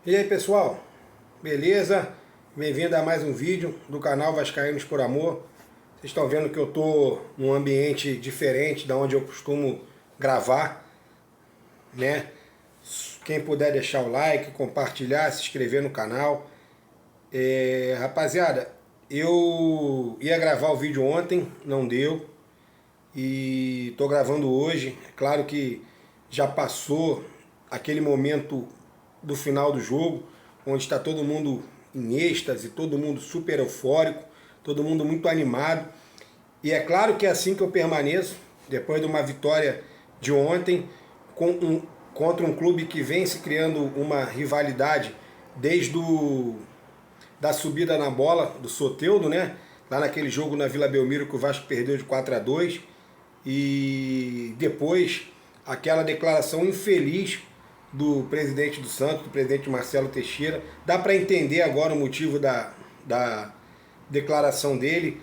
E aí pessoal, beleza? Bem-vindo a mais um vídeo do canal Vascaínos por Amor. Vocês estão vendo que eu estou num ambiente diferente da onde eu costumo gravar, né? Quem puder deixar o like, compartilhar, se inscrever no canal. Rapaziada, eu ia gravar o vídeo ontem, não deu. E estou gravando hoje. É claro que já passou aquele momento do final do jogo, onde está todo mundo em êxtase, todo mundo super eufórico, todo mundo muito animado. E é claro que é assim que eu permaneço, depois de uma vitória de ontem, contra um clube que vem se criando uma rivalidade desde da subida na bola do Soteldo, né? Lá naquele jogo na Vila Belmiro que o Vasco perdeu de 4-2. E depois aquela declaração infeliz do presidente do Santos, do presidente Marcelo Teixeira. Dá para entender agora o motivo da declaração dele,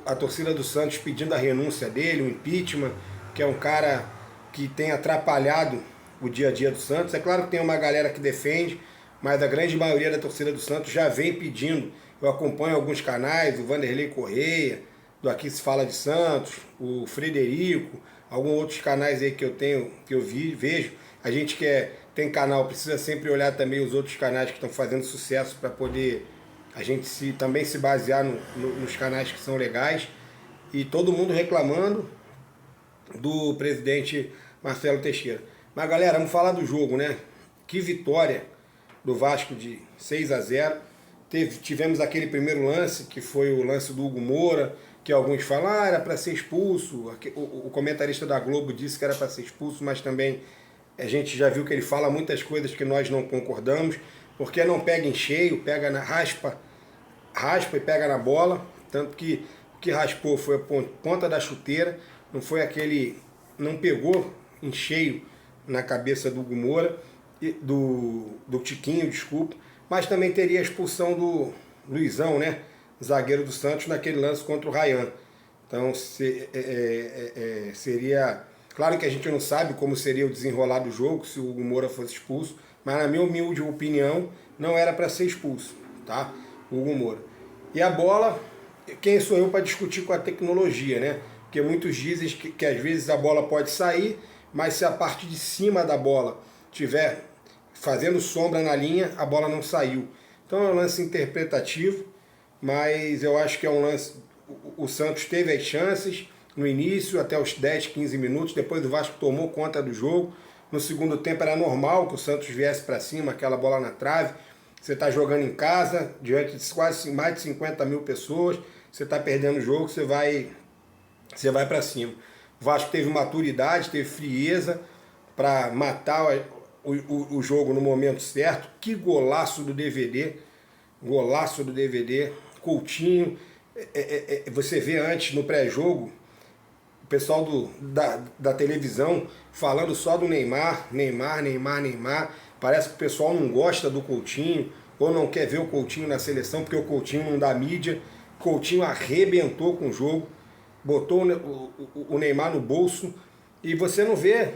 a torcida do Santos pedindo a renúncia dele, o impeachment, que é um cara que tem atrapalhado o dia a dia do Santos. É claro que tem uma galera que defende, mas a grande maioria da torcida do Santos já vem pedindo. Eu acompanho alguns canais, o Vanderlei Correia, do Aqui Se Fala de Santos, o Frederico, alguns outros canais aí que eu tenho, que eu vejo. A gente que tem canal precisa sempre olhar também os outros canais que estão fazendo sucesso para poder a gente também se basear nos canais que são legais. E todo mundo reclamando do presidente Marcelo Teixeira. Mas galera, vamos falar do jogo, né? Que vitória do Vasco de 6-0. Tivemos aquele primeiro lance, que foi o lance do Hugo Moura, que alguns falaram, era para ser expulso. O comentarista da Globo disse que era para ser expulso, mas também a gente já viu que ele fala muitas coisas que nós não concordamos, porque não pega em cheio, pega na raspa e pega na bola, tanto que o que raspou foi a ponta da chuteira, não pegou em cheio na cabeça do Hugo Moura, do Tiquinho, desculpa, mas também teria a expulsão do Luizão, né, zagueiro do Santos, naquele lance contra o Ryan. Então seria... Claro que a gente não sabe como seria o desenrolar do jogo se o Hugo Moura fosse expulso, mas na minha humilde opinião não era para ser expulso, tá? O Hugo Moura. E a bola, quem sou eu para discutir com a tecnologia, né? Porque muitos dizem que às vezes a bola pode sair, mas se a parte de cima da bola tiver fazendo sombra na linha, a bola não saiu. Então é um lance interpretativo, mas eu acho que é um lance... O Santos teve as chances no início, até os 10, 15 minutos, depois o Vasco tomou conta do jogo. No segundo tempo era normal que o Santos viesse para cima, aquela bola na trave. Você está jogando em casa, diante de quase mais de 50 mil pessoas, você está perdendo o jogo, você vai para cima. O Vasco teve maturidade, teve frieza para matar o jogo no momento certo. Que golaço do DVD, Coutinho. Você vê antes, no pré-jogo, o pessoal da televisão falando só do Neymar. Parece que o pessoal não gosta do Coutinho, ou não quer ver o Coutinho na seleção, porque o Coutinho não dá mídia. Coutinho arrebentou com o jogo, botou o Neymar no bolso, e você não vê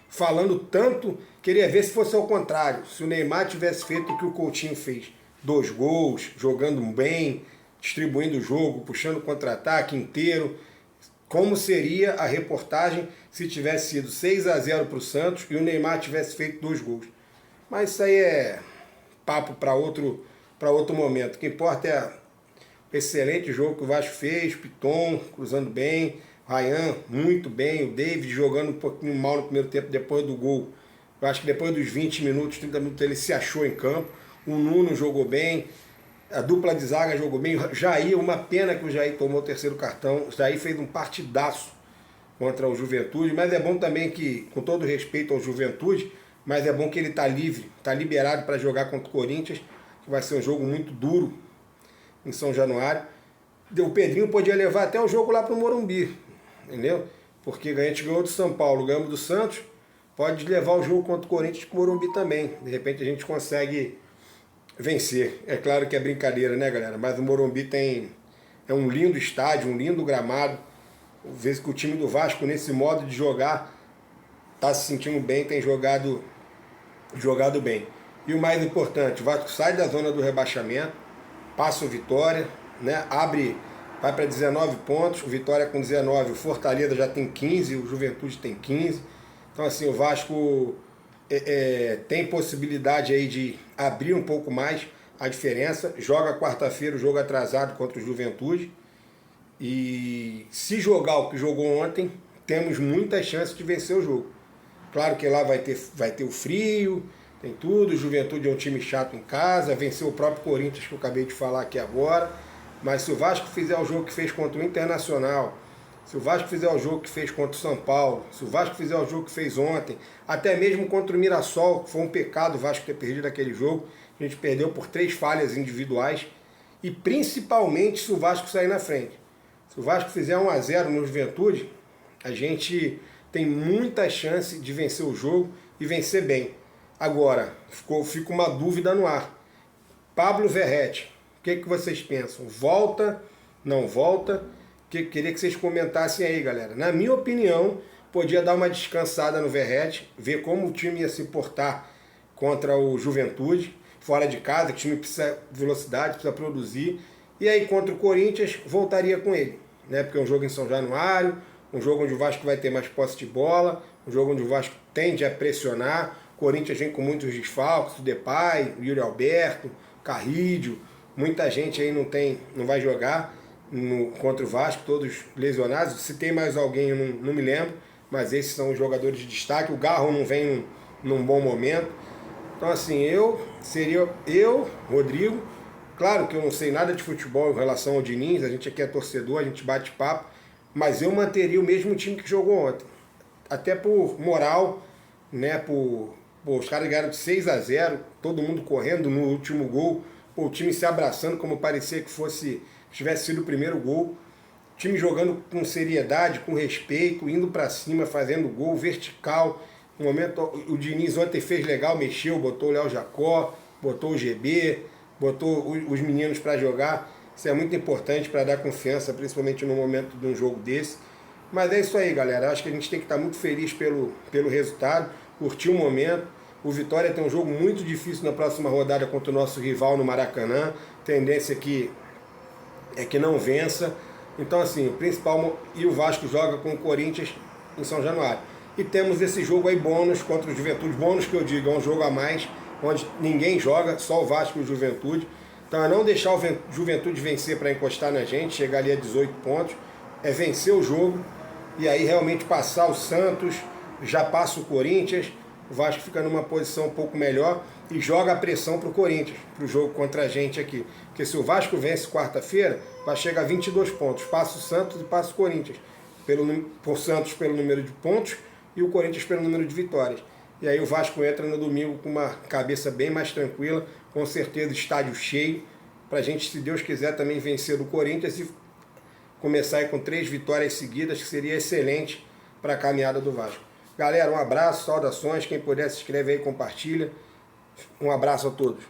falando tanto. Queria ver se fosse ao contrário, se o Neymar tivesse feito o que o Coutinho fez. 2 gols, jogando bem, distribuindo o jogo, puxando contra-ataque inteiro. Como seria a reportagem se tivesse sido 6-0 para o Santos e o Neymar tivesse feito 2 gols. Mas isso aí é papo para outro momento. O que importa é o excelente jogo que o Vasco fez, Piton cruzando bem, Ryan muito bem, o David jogando um pouquinho mal no primeiro tempo depois do gol. Eu acho que depois dos 20 minutos, 30 minutos ele se achou em campo. O Nuno jogou bem, a dupla de zaga jogou bem. Jair, uma pena que o Jair tomou o 3º cartão. O Jair fez um partidaço contra o Juventude, mas é bom também que, com todo respeito ao Juventude, mas é bom que ele está livre, está liberado para jogar contra o Corinthians, que vai ser um jogo muito duro em São Januário. O Pedrinho podia levar até o jogo lá para o Morumbi, entendeu? Porque a gente ganhou do São Paulo, ganhamos do Santos, pode levar o jogo contra o Corinthians para o Morumbi também. De repente a gente consegue vencer. É claro que é brincadeira, né, galera? Mas o Morumbi é um lindo estádio, um lindo gramado. Vejo que o time do Vasco, nesse modo de jogar, está se sentindo bem, tem jogado bem. E o mais importante, o Vasco sai da zona do rebaixamento, passa o Vitória, né? Vai para 19 pontos, o Vitória com 19, o Fortaleza já tem 15, o Juventude tem 15. Então assim, o Vasco tem possibilidade aí de abrir um pouco mais a diferença. Joga quarta-feira o jogo atrasado contra o Juventude. E se jogar o que jogou ontem, temos muitas chances de vencer o jogo. Claro que lá vai ter o frio, tem tudo. O Juventude é um time chato em casa, venceu o próprio Corinthians, que eu acabei de falar aqui agora. Mas se o Vasco fizer o jogo que fez contra o Internacional, se o Vasco fizer o jogo que fez contra o São Paulo, se o Vasco fizer o jogo que fez ontem, até mesmo contra o Mirassol, que foi um pecado o Vasco ter perdido aquele jogo, a gente perdeu por 3 falhas individuais, e principalmente se o Vasco sair na frente. Se o Vasco fizer 1-0 no Juventude, a gente tem muita chance de vencer o jogo e vencer bem. Agora, fica uma dúvida no ar. Pablo Verratti, o que vocês pensam? Volta? Não volta? Queria que vocês comentassem aí, galera. Na minha opinião, podia dar uma descansada no Verratti, ver como o time ia se portar contra o Juventude, fora de casa, que o time precisa de velocidade, precisa produzir. E aí contra o Corinthians, voltaria com ele, né? Porque é um jogo em São Januário, um jogo onde o Vasco vai ter mais posse de bola, um jogo onde o Vasco tende a pressionar. O Corinthians vem com muitos desfalques, o Depay, o Yuri Alberto, Carrídio, muita gente aí não vai jogar contra o Vasco, todos lesionados. Se tem mais alguém, eu não me lembro, mas esses são os jogadores de destaque. O Garro não vem num bom momento. Então assim, Rodrigo, claro que eu não sei nada de futebol em relação ao Diniz, a gente aqui é torcedor, a gente bate papo, mas eu manteria o mesmo time que jogou ontem. Até por moral, né? Os caras ganharam de 6-0, todo mundo correndo no último gol, o time se abraçando como parecia que tivesse sido o primeiro gol. O time jogando com seriedade, com respeito, indo para cima, fazendo gol, vertical. No momento, o Diniz ontem fez legal, mexeu, botou o Léo Jacó, botou o GB, botou os meninos para jogar. Isso é muito importante para dar confiança, principalmente no momento de um jogo desse. Mas é isso aí, galera. Acho que a gente tem que estar muito feliz pelo resultado, curtir o momento. O Vitória tem um jogo muito difícil na próxima rodada contra o nosso rival no Maracanã. Tendência aqui é que não vença. Então assim, o principal... E o Vasco joga com o Corinthians em São Januário. E temos esse jogo aí bônus contra o Juventude. Bônus que eu digo, é um jogo a mais, onde ninguém joga, só o Vasco e o Juventude. Então é não deixar o Juventude vencer para encostar na gente, chegar ali a 18 pontos. É vencer o jogo e aí realmente passar o Santos, já passa o Corinthians. O Vasco fica numa posição um pouco melhor e joga a pressão para o Corinthians, para o jogo contra a gente aqui. Porque se o Vasco vence quarta-feira, vai chegar a 22 pontos. Passa o Santos e passa o Corinthians. Por Santos pelo número de pontos e o Corinthians pelo número de vitórias. E aí o Vasco entra no domingo com uma cabeça bem mais tranquila, com certeza estádio cheio, para a gente, se Deus quiser, também vencer do Corinthians e começar aí com 3 vitórias seguidas, que seria excelente para a caminhada do Vasco. Galera, um abraço, saudações, quem puder se inscreve aí, compartilha. Um abraço a todos.